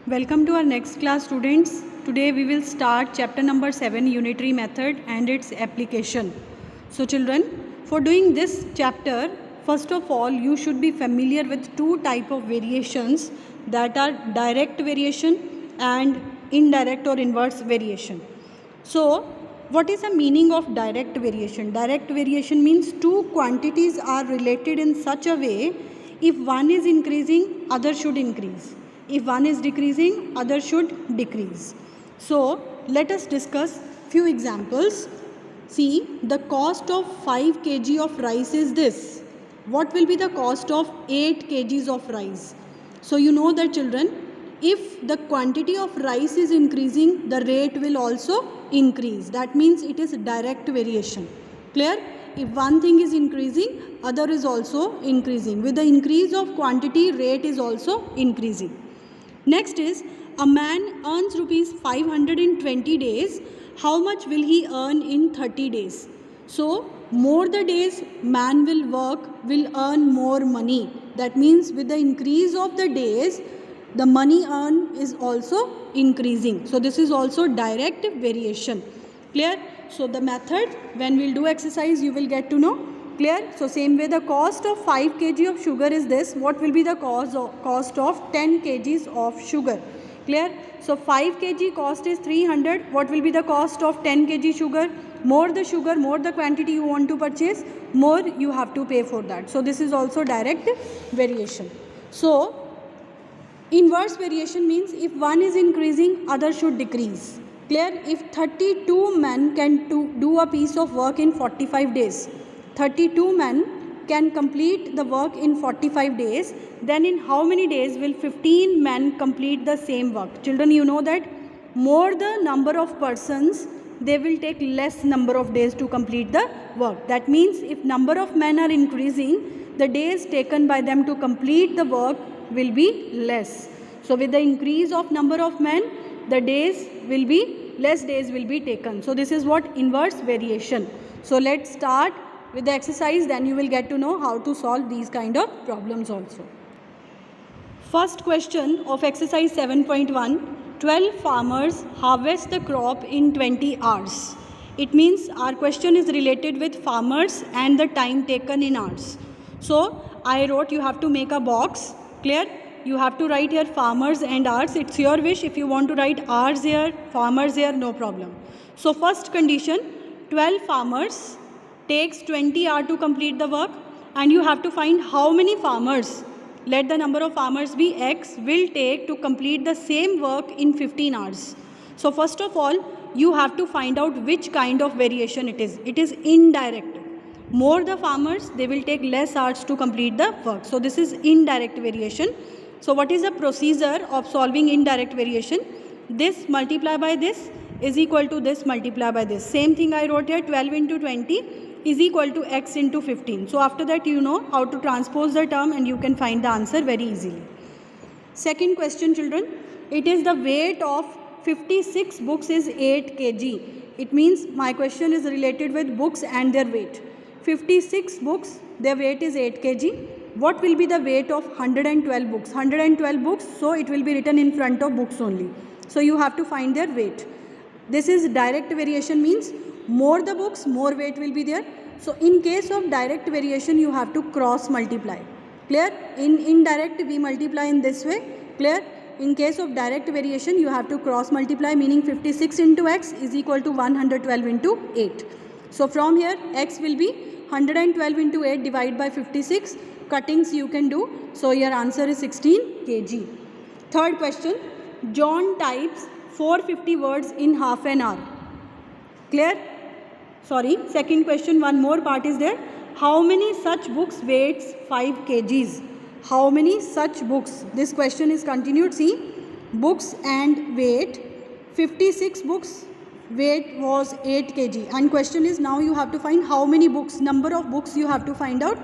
Welcome to our next class, students. Today we will start chapter number 7, unitary method and its application. So children, for doing this chapter, first of all you should be familiar with two type of variations, that are direct variation and indirect or inverse variation. So what is the meaning of direct variation? Direct variation means two quantities are related in such a way, if one is increasing, other should increase. If one is decreasing, other should decrease. So let us discuss few examples. See, the cost of 5 kg of rice is this. What will be the cost of 8 kgs of rice? So you know that children, if the quantity of rice is increasing, the rate will also increase. That means it is direct variation. Clear? If one thing is increasing, other is also increasing. With the increase of quantity, rate is also increasing. Next is, a man earns rupees 500 in 20 days. How much will he earn in 30 days? So, more the days man will work, will earn more money. That means with the increase of the days, the money earned is also increasing. So, this is also direct variation. Clear? So, the method, when we'll do exercise, you will get to know. Clear? So same way, the cost of 5 kg of sugar is this. What will be the cost of 10 kgs of sugar? Clear? So 5 kg cost is 300. What will be the cost of 10 kg sugar? More the sugar, more the quantity you want to purchase, more you have to pay for that. So this is also direct variation. So inverse variation means if one is increasing, other should decrease. Clear? If 32 men can do a piece of work in 45 days, 32 men can complete the work in 45 days, then in how many days will 15 men complete the same work? Children, you know that more the number of persons, they will take less number of days to complete the work. That means if number of men are increasing, the days taken by them to complete the work will be less. So with the increase of number of men, the days will be, less days will be taken. So this is what inverse variation. So let's start with the exercise, then you will get to know how to solve these kind of problems also. First question of exercise 7.1, 12 farmers harvest the crop in 20 hours. It means our question is related with farmers and the time taken in hours. So I wrote, you have to make a box. Clear? You have to write here farmers and hours. It's your wish. If you want to write hours here, farmers here, no problem. So first condition, 12 farmers takes 20 hours to complete the work, and you have to find how many farmers, let the number of farmers be X, will take to complete the same work in 15 hours. So first of all, you have to find out which kind of variation it is. It is indirect. More the farmers, they will take less hours to complete the work. So this is indirect variation. So what is the procedure of solving indirect variation? This multiply by this is equal to this multiply by this. Same thing I wrote here, 12 into 20 is equal to x into 15. So after that you know how to transpose the term and you can find the answer very easily. Second question, children, it is the weight of 56 books is 8 kg. It means my question is related with books and their weight. 56 books, their weight is 8 kg. What will be the weight of 112 books? 112 books, so it will be written in front of books only. So you have to find their weight. This is direct variation, means more the books, more weight will be there. So in case of direct variation, you have to cross multiply. Clear? In indirect, we multiply in this way. Clear? In case of direct variation, you have to cross multiply, meaning 56 into x is equal to 112 into 8. So from here, x will be 112 into 8 divided by 56. Cuttings you can do. So your answer is 16 kg. Third question, John types 450 words in half an hour. Clear? Sorry, second question, one more part is there. How many such books weighs 5 kgs? How many such books? This question is continued. See, books and weight. 56 books, weight was 8 kg. And question is, now you have to find how many books, number of books you have to find out.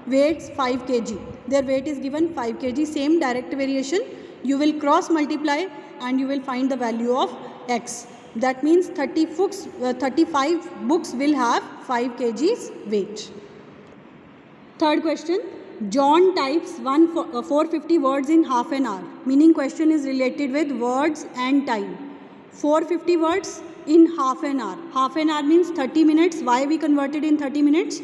Weights 5 kg. Their weight is given 5 kg. Same direct variation. You will cross multiply and you will find the value of x. That means 35 books will have 5 kgs weight. Third question, John types 450 words in half an hour. Meaning question is related with words and time. 450 words in half an hour. Half an hour means 30 minutes. Why we converted in 30 minutes?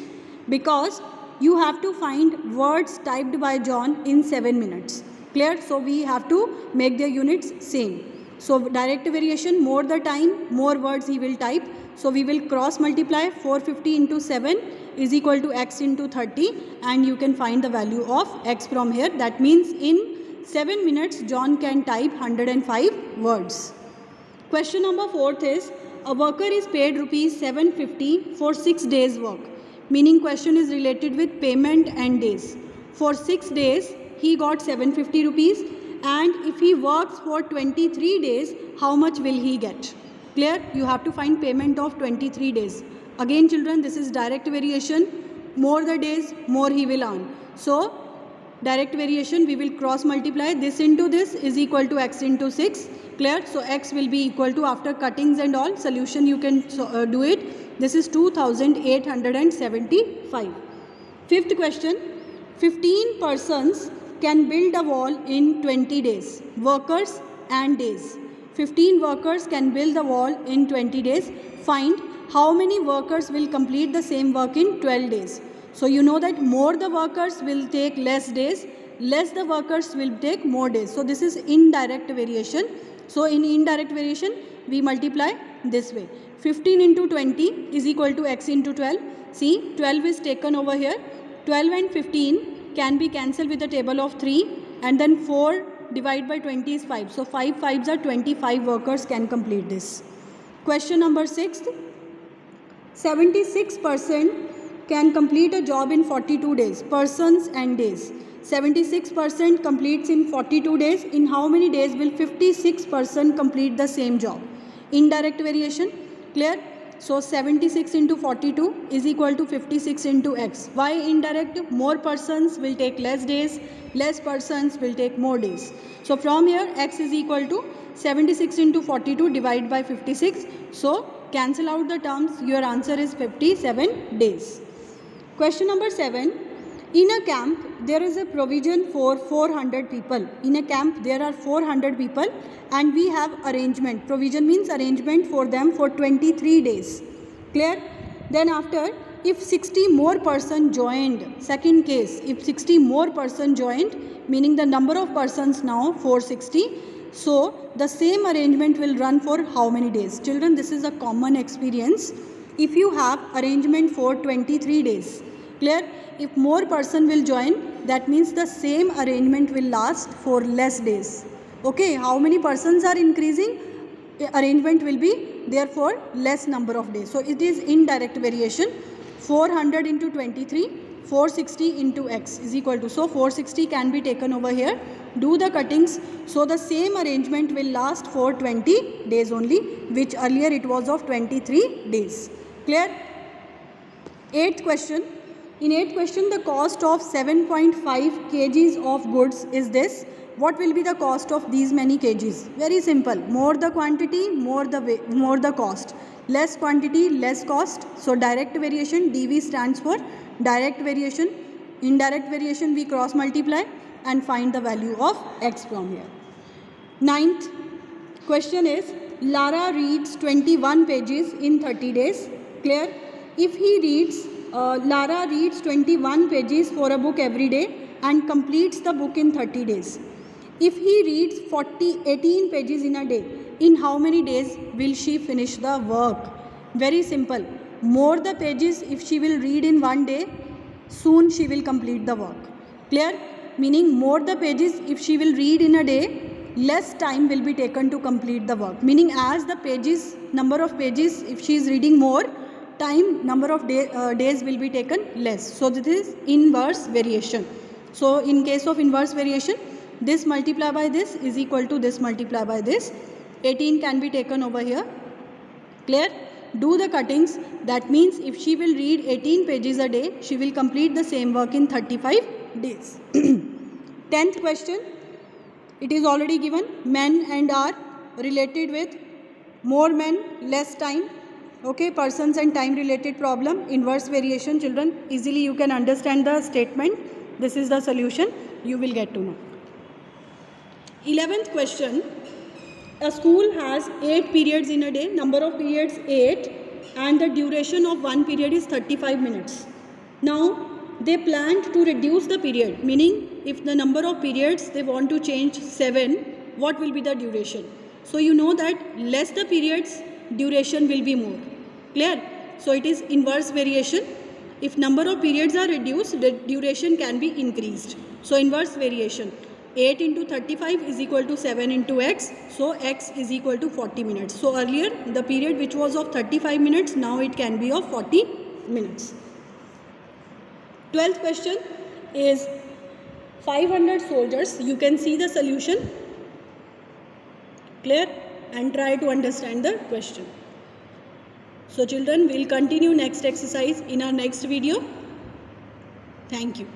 Because you have to find words typed by John in 7 minutes. Clear? So we have to make their units same. So direct variation, more the time, more words he will type. So we will cross multiply 450 into 7 is equal to x into 30, and you can find the value of x from here. That means in 7 minutes John can type 105 words. Question number 4 is, a worker is paid rupees 750 for 6 days work. Meaning question is related with payment and days. For 6 days he got 750 rupees, and if he works for 23 days, how much will he get? Clear? You have to find payment of 23 days. Again children, this is direct variation. More the days, more he will earn. So direct variation, we will cross multiply this into this is equal to x into 6. Clear? So x will be equal to, after cuttings and all solution you can do it. This is 2875. Fifth question, 15 persons can build a wall in 20 days. Workers and days. 15 workers can build the wall in 20 days. Find how many workers will complete the same work in 12 days. So you know that more the workers will take less days, less the workers will take more days. So this is indirect variation. So in indirect variation, we multiply this way. 15 into 20 is equal to x into 12. See, 12 is taken over here. 12 and 15 can be cancelled with a table of 3, and then 4 divided by 20 is 5. So 5 5s are 25 workers can complete this. Question number 6. 76% can complete a job in 42 days. Persons and days. 76% completes in 42 days. In how many days will 56% complete the same job? Indirect variation. Clear? So 76 into 42 is equal to 56 into x. Why indirect? More persons will take less days, less persons will take more days. So from here x is equal to 76 into 42 divided by 56. So cancel out the terms. Your answer is 57 days. Question number 7. In a camp, there is a provision for 400 people. In a camp, there are 400 people, and we have arrangement. Provision means arrangement for them for 23 days. Clear? Then after, if 60 more person joined, second case, if 60 more person joined, meaning the number of persons now 460, so the same arrangement will run for how many days? Children, this is a common experience. If you have arrangement for 23 days, clear? If more person will join, that means the same arrangement will last for less days. Okay, how many persons are increasing? Arrangement will be therefore less number of days. So it is indirect variation. 400 into 23, 460 into x is equal to, so 460 can be taken over here. Do the cuttings. So the same arrangement will last for 20 days only, which earlier it was of 23 days. Clear? 8th question. In 8th question, the cost of 7.5 kgs of goods is this. What will be the cost of these many kgs? Very simple. More the quantity, more the cost. Less quantity, less cost. So direct variation, dv stands for direct variation. Indirect variation, we cross multiply and find the value of x from here. 9th question is, Lara reads 21 pages in 30 days. Clear? If he reads, Lara reads 21 pages for a book every day and completes the book in 30 days. If he reads 18 pages in a day, in how many days will she finish the work? Very simple. More the pages if she will read in one day, soon she will complete the work. Clear? Meaning more the pages if she will read in a day, less time will be taken to complete the work. Meaning as the pages, number of pages, if she is reading more, time, number of days will be taken less. So this is inverse variation. So in case of inverse variation, this multiply by this is equal to this multiply by this. 18 can be taken over here. Clear? Do the cuttings. That means if she will read 18 pages a day, she will complete the same work in 35 days. 10th question. It is already given. Men and are related with more men, less time. Okay, persons and time related problem. Inverse variation, children. Easily you can understand the statement. This is the solution. You will get to know. 11th question. A school has 8 periods in a day. Number of periods 8, and the duration of one period is 35 minutes. Now they planned to reduce the period, meaning if the number of periods they want to change 7, what will be the duration? So you know that less the periods, duration will be more. Clear? So it is inverse variation. If number of periods are reduced, the duration can be increased. So inverse variation. 8 into 35 is equal to 7 into x. So x is equal to 40 minutes. So earlier the period which was of 35 minutes, now it can be of 40 minutes. 12th question is 500 soldiers. You can see the solution. Clear? And try to understand the question. So children, we'll continue next exercise in our next video. Thank you.